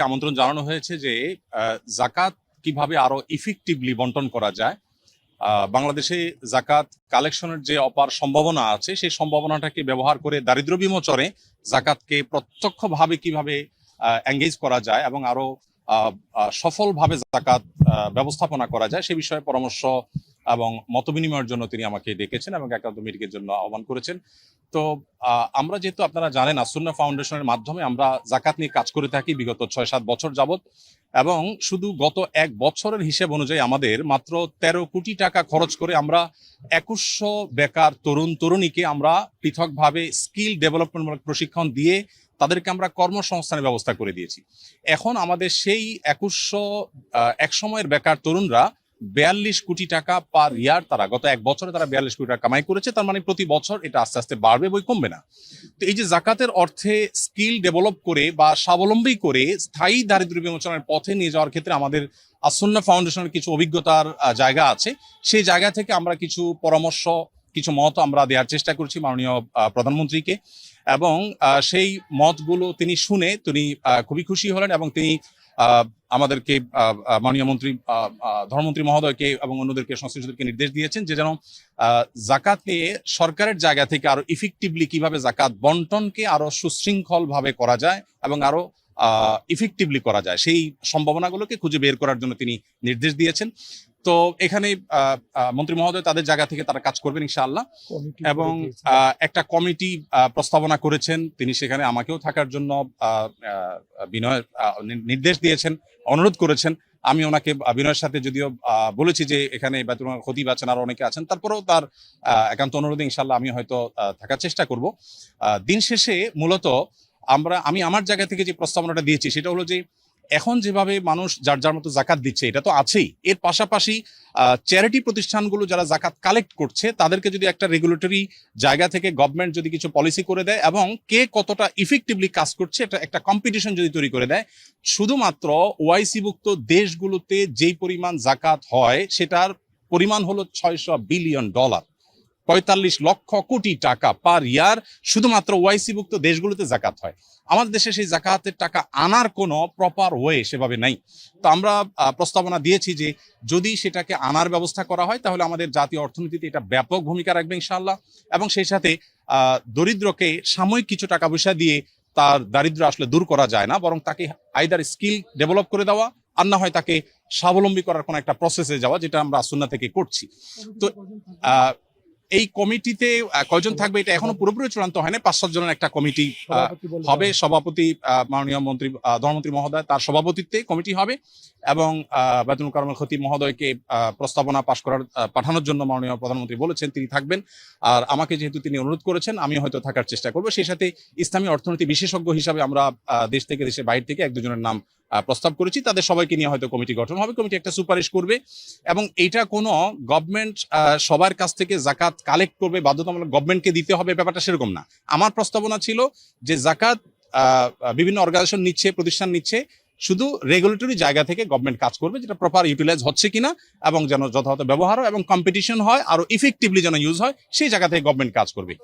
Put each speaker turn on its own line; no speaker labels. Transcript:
আমন্ত্রণ জানানো হয়েছে যে জাকাত কিভাবে আরো ইফেক্টিভলি বন্টন করা যায়। বাংলাদেশে জাকাত কালেকশনের যে অপার সম্ভাবনা আছে সেই সম্ভাবনাটাকে ব্যবহার করে দারিদ্র্য বিমোচনে জাকাতকে প্রত্যক্ষভাবে কিভাবে এঙ্গেজ করা যায় এবং আরো সফলভাবে জাকাত ব্যবস্থাপনা করা যায় সে বিষয়ে পরামর্শ এবং মতবিনিময়ের জন্য তিনি আমাকে ডেকেছেন এবং একান্ত মিটিংয়ের জন্য আহ্বান করেছেন। তো আমরা যেহেতু আপনারা জানেন আসুন্নাহ ফাউন্ডেশনের মাধ্যমে আমরা জাকাত নিয়ে কাজ করে থাকি বিগত 6-7 বছর যাবত, এবং শুধু গত 1 বছরের হিসেব অনুযায়ী আমাদের মাত্র 13 কোটি টাকা খরচ করে আমরা 2100 বেকার তরুণ তরুণীকে আমরা পৃথকভাবে স্কিল ডেভেলপমেন্টমূলক প্রশিক্ষণ দিয়ে তাদেরকে আমরা কর্মসংস্থানের ব্যবস্থা করে দিয়েছি। এখন আমাদের সেই 2100 এক সময়ের বেকার তরুণরা 42 কোটি টাকা পার ইয়ার, তারা গত 1 বছরে তারা 42 কোটি টাকা কামাই করেছে। তার মানে প্রতি বছর এটা আস্তে আস্তে বাড়বে, বই কমবে না। তো এই যে জাকাতের অর্থে স্কিল ডেভেলপ করে বা স্বাবলম্বী করে স্থায়ী দারিদ্র্য বিমোচনের পথে নিয়ে যাওয়ার ক্ষেত্রে আমাদের আসুন্নাহ ফাউন্ডেশনের কিছু অভিজ্ঞতার জায়গা আছে। সেই জায়গা থেকে আমরা কিছু পরামর্শ, কিছু মত আমরা দেওয়ার চেষ্টা করছি মাননীয় প্রধানমন্ত্রীকে, এবং সেই মতগুলো তিনি শুনে তিনি খুবই খুশি হলেন এবং তিনি আমাদেরকে মাননীয় মন্ত্রী ধর্মমন্ত্রী মহোদয়কে এবং অন্যদেরকে সংশ্লিষ্টদেরকে নির্দেশ দিয়েছেন যে যেন জাকাত নিয়ে সরকারের জায়গা থেকে আরো ইফেক্টিভলি কিভাবে জাকাত বন্টনকে আরো সুশৃঙ্খল ভাবে করা যায় এবং আরো ইফেক্টিভলি করা যায় সেই সম্ভাবনাগুলোকে খুঁজে বের করার জন্য তিনি নির্দেশ দিয়েছেন। তো এখানে মন্ত্রী মহোদয় তাদের জায়গা থেকে তারা কাজ করবেন ইনশাআল্লাহ, এবং একটা কমিটি প্রস্তাবনা করেছেন। তিনি সেখানে আমাকেও থাকার জন্য বিনয় নির্দেশ দিয়েছেন, অনুরোধ করেছেন। আমি ওনাকে বিনয়ের সাথে যদিও বলেছি যে এখানে খতিব আছেন, আরো অনেকে আছেন, তারপরেও তার একান্ত অনুরোধে ইনশাআল্লাহ আমি হয়তো থাকার চেষ্টা করব। দিন শেষে মূলত আমি আমার জায়গা থেকে যে প্রস্তাবনাটা দিয়েছি সেটা হলো যে এখন যেভাবে মানুষ যার যার মতো জাকাত দিচ্ছে এটা তো আছেই, এর পাশাপাশি চ্যারিটি প্রতিষ্ঠানগুলো যারা জাকাত কালেক্ট করছে তাদেরকে যদি একটা রেগুলেটরি জায়গা থেকে গভর্নমেন্ট যদি কিছু পলিসি করে দেয় এবং কে কতটা ইফেক্টিভলি কাজ করছে এটা একটা কম্পিটিশন যদি তৈরি করে দেয়, শুধুমাত্র ওআইসি-ভুক্ত দেশগুলোতে যেই পরিমাণ জাকাত হয় সেটার পরিমাণ হলো $600 বিলিয়ন, 45 লক্ষ কোটি টাকা পার ইয়ার শুধুমাত্র ওআইসি-ভুক্ত দেশগুলোতে জাকাত হয়। আমাদের দেশে সেই জাকাতের টাকা আনার কোনো প্রপার ওয়ে সেভাবে নাই। তো আমরা প্রস্তাবনা দিয়েছি যে যদি সেটাকে আনার ব্যবস্থা করা হয় তাহলে আমাদের জাতীয় অর্থনীতিতে এটা ব্যাপক ভূমিকা রাখবে ইনশাআল্লাহ, এবং সেই সাথে দরিদ্রকে সাময়িক কিছু টাকা পয়সা দিয়ে তার দারিদ্র্য আসলে দূর করা যায় না, বরং তাকে আইদার স্কিল ডেভেলপ করে দেওয়া আর না হয় তাকে স্বাবলম্বী করার কোনো একটা প্রসেসে যাওয়া, যেটা আমরা আসুন্নাহ থেকে করছি। তো এই কমিটিতে কয়জন থাকবে এটা এখনো পুরোপুরি চূড়ান্ত হয়নি। 5-7 জনের একটা কমিটি হবে। সভাপতি মাননীয় মন্ত্রী ধর্মমন্ত্রী মহোদয়, তার সভাপতিত্বে কমিটি হবে, এবং বায়তুল কারমুল খতিব মহোদয়কে প্রস্তাবনা পাঠানোর জন্য মাননীয় প্রধানমন্ত্রী বলেছেন তিনি থাকবেন। আর আমাকে যেহেতু তিনি অনুরোধ করেছেন আমি হয়তো থাকার চেষ্টা করবো। সেই সাথে ইসলামী অর্থনীতি বিশেষজ্ঞ হিসাবে আমরা দেশ থেকে দেশের বাইরে থেকে 1-2 জনের নাম প্রস্তাব করেছি। তাদের সবাইকে নিয়ে হয়তো কমিটি গঠন হবে, কমিটি একটা সুপারিশ করবে, এবং এইটা কোনো গভর্নমেন্ট সবার কাছ থেকে জাকাত কালেক্ট করবে বাধ্যতামূলক গভর্নমেন্টকে দিতে হবে ব্যাপারটা সেরকম না। আমার প্রস্তাবনা ছিল যে জাকাত বিভিন্ন অর্গানাইজেশন নিচ্ছে, প্রতিষ্ঠান নিচ্ছে, শুধু রেগুলেটরি জায়গা থেকে গভর্নমেন্ট কাজ করবে, যেটা প্রপার ইউটিলাইজ হচ্ছে কিনা এবং যেন যথাযথ ব্যবহার হয় এবং কম্পিটিশন হয় আরো ইফেক্টিভলি যেন ইউজ হয় সেই জায়গা থেকে গভর্নমেন্ট কাজ করবে।